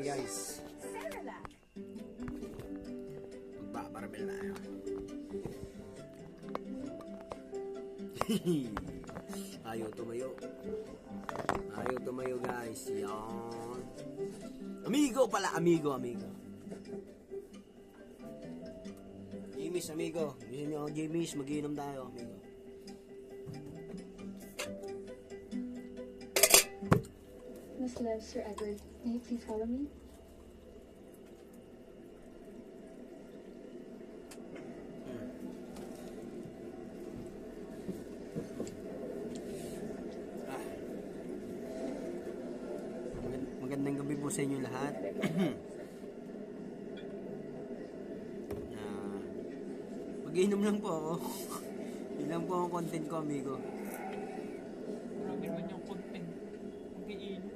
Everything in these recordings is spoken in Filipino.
kami guys. Magpaparabel na yun. Ayaw tumayo. Ayaw tumayo guys. Yan. Amigo pala. Amigo. James, amigo. Gusto nyo ako, James? Mag-iinom tayo, amigo. Miss Lev, Sir Edward, may you please follow me? Magandang gabi po sa inyo lahat. Mag-iinom lang po ako. Yun lang po ang content ko, amigo. Marami naman yung content. Mag-iinom.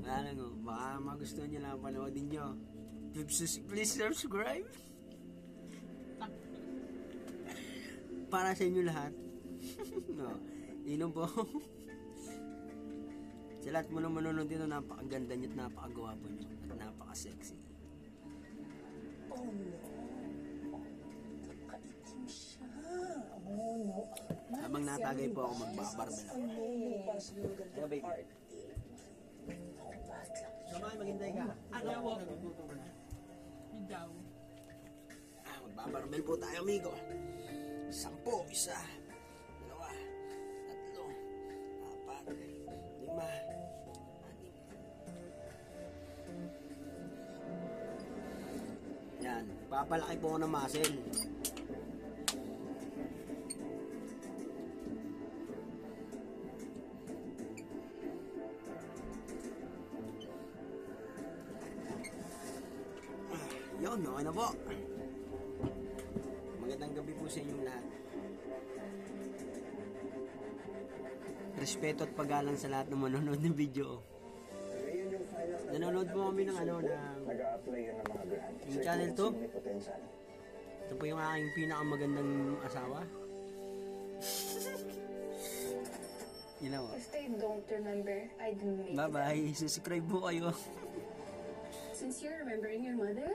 Wala lang o. Baka magustuhan nyo lang panoodin nyo. Please subscribe. Para sa inyo lahat. No. Inom po. Sa lahat mo nang manonood dito, napakaganda nyo at napakagwapo nyo. At napaka-sexy. Oh no. Kaitim siya. Oh no. Habang natagay po ako magbabarbel ako. Ano baby? Sumay, maghintay ka. Ano? Hidaw. Magbabarbel po tayo, amigo. 10, 1, 2, 3, 4, 5, 6. Yan. Papalaki po ako ng muscle. Yun, okay na po. Magandang gabi po sa inyong lahat. Respeto at paggalang sa lahat ng manonood ng video. Nanonood po kami ng nag-a-apply yan ng mga grant. Yung channel to? May potential. Ito po yung aking pinakamagandang asawa. You know. If they don't remember, I didn't make Bye-bye. Subscribe po kayo. Since you're remembering your mother,